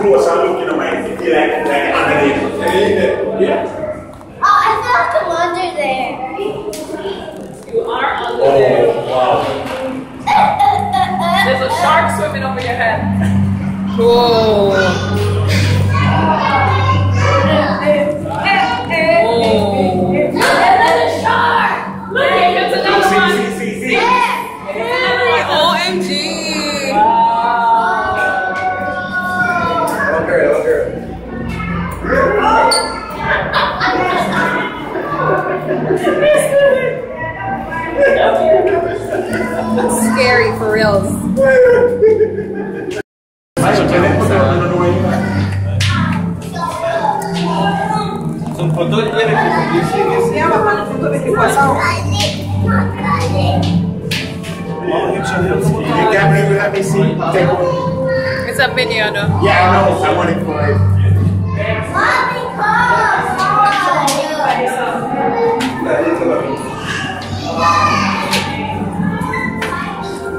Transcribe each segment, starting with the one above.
close and look, you know, I feel like underneath. Yeah. Oh, I feel like I'm under there. You are under there. Wow. There's a shark swimming over your head. Whoa. There's a shark. Look, here's another one. See. OMG. That's scary for reals. Son fotos llenas de Yeah, but one foto de que pasó. You can't even let me see. Take one. It's a video though. Yeah, I know. I want it for it.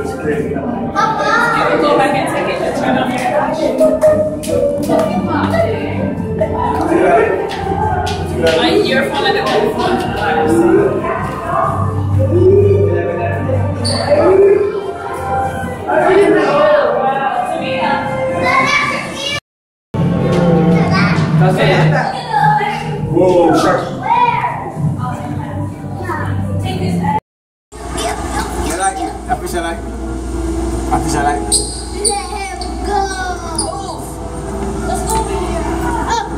It's crazy. You can go back and take it. Turn on your phone and the Whoa, shark. I like it. I fish I like it. I fish I like it. Let him go. Let's go over here. Up.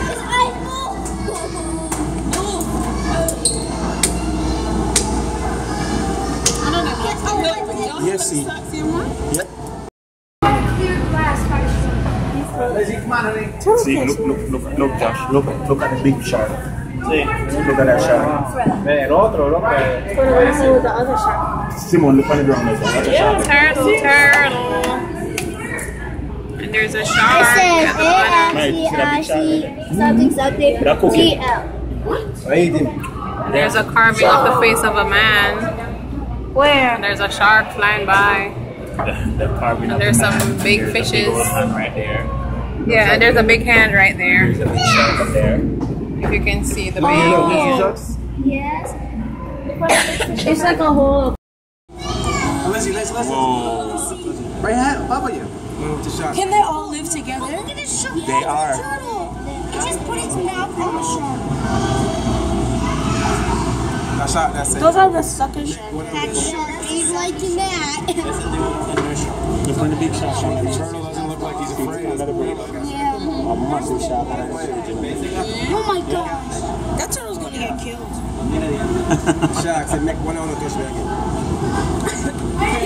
His eyes move. Yes, see. Yep. See, look, Josh. Look at the big shark. Look at that shark. With the other shark. Simon, look on the ground. That's a shark. Turtle. And there's a shark. Something. That cookie. TL. I eat him. There's a carving of the face of a man. Where? And there's a shark flying by. The carving And there's some big fishes. right there. Yeah, and there's a big hand right there. There's a big shark up there. If you can see the big hands. Yes. It's like a whole. Let's. Whoa. Right hand, Papa, you. Move the shark. Can they all live together? Look at this shark. They are. It just put its mouth on the shark. That shark, that's it. Those are the sucker sharks. That shark ain't liking that. Look on the big shark. The turtle doesn't look like he's afraid. Yeah. A massive shark. Oh my gosh. That turtle's gonna get killed. Shark said, make one on the touch me again.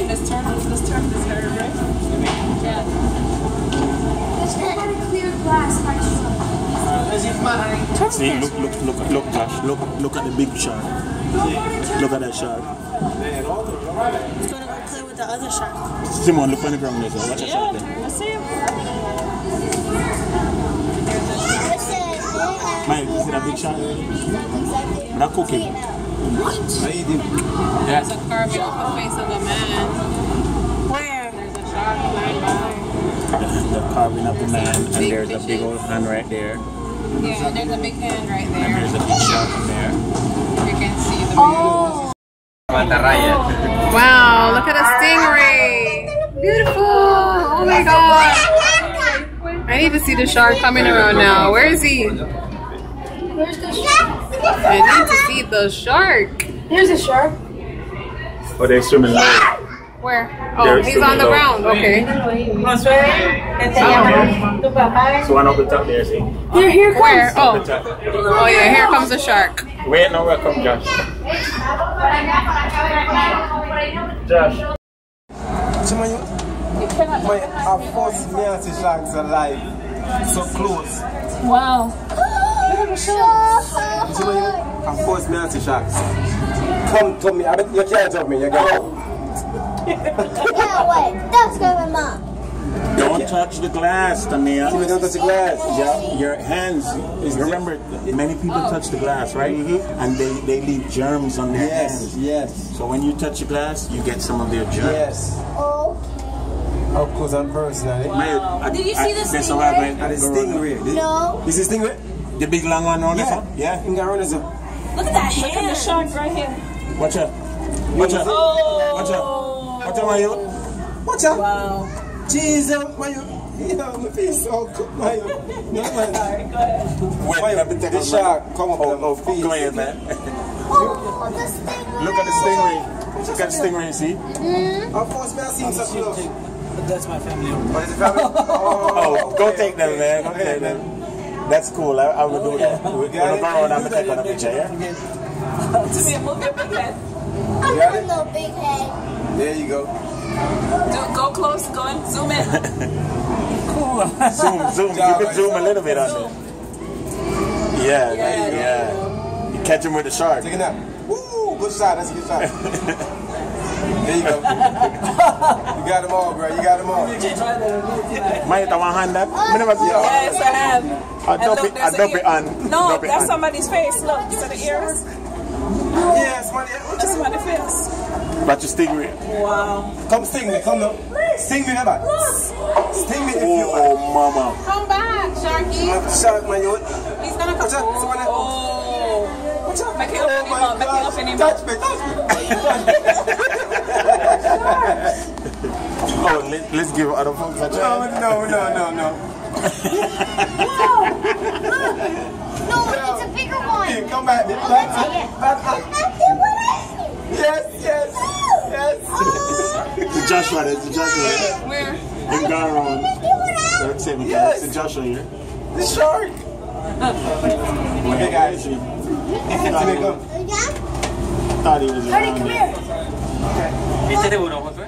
This turtle is very right. Yeah. There's nobody clear glass. See, look, Josh. Look at the big shark. Look at that shark. It's gonna go play with the other shark. Simon, look on the ground there. Watch that shark there. Let's see. Mike, you see that big shark? That cookie. I eat him. There's a carving of the face of a man. Where? There's a shark flying by. The carving of the man, and there's a big old hand right there. Yeah, and there's a big hand right And there. there's a big shark up there. You can see the Oh. Wow, look at a stingray. Beautiful. Oh my god. I need to see the shark coming around now. Where is he? Where's the shark? I need to see the shark. Here's a shark. Oh, they're swimming low. Where? Oh, he's on the ground. Okay. So one up the top there, see? Here comes. Where? Oh. The top. Oh yeah, here comes the shark. Wait, no, welcome, Josh. Josh. Our first Nancy sharks alive. So close. Wow. Our first Nancy sharks. Come to me. I bet you can't jump me. You go. Yeah, wait. That's going mom. Don't touch the glass, Tania. Don't touch the glass. Yeah, your hands. Remember, many people touch the glass, right? And they leave germs on their hands. Yes. So when you touch the glass, you get some of their germs. Yes. Okay. Up close and personal. Did you see the stingray? And the stingray. No. Is this stingray? The big long one on this one? Yeah. You can run this. Look at that Look at the hand. shark right here. Watch out. Watch out. Oh. Watch out. Watch out, my youth. Watch out. Wow. Jesus, my you. You know, my face so good, my you. No, man. Sorry, go ahead. Wait, let me take The shark come up on my face. Go ahead, man. Oh, the stingray. Look at the stingray. Look at the stingray, see? Of course, man, I seen such love. That's my family. What is the family? Oh, go take them, man. Go take them. That's cool. I will do that. We're going to go around and take on a picture, yeah? To me, move your big head. I want a little big head. There you go. Go close, go and zoom in. Zoom. You can zoom a little bit on there. Yeah, yeah. You catch him with the shark. Take a nap. Woo, good shot. That's a good shot. There you go. You got them all, bro. You got them all. Might have one hand that. I never see that. Yes, I have. I dump it on. No, Dump it that's on. somebody's face. Look, so the ears. Yes, man. That's somebody's face. But you stingray. Wow. Come sting me. Come now. Sting me, never. Sting me if you want. Oh, mama. Come back, Sharky. Shark, my youth. He's gonna come. Watch out. Someone else. Oh. Watch out. Make it open him up. Make it open him up. Touch me. Touch me. Oh, let's give other folks a try. No. No, it's a bigger one. Here, come back. Take it. Yes. It's Joshua. It's Joshua. Where? In Garon. That's him. Yes. It's Joshua here. The shark. Okay, guys. Come. Yeah? Thought he was around Come there. here. Este de uno, José.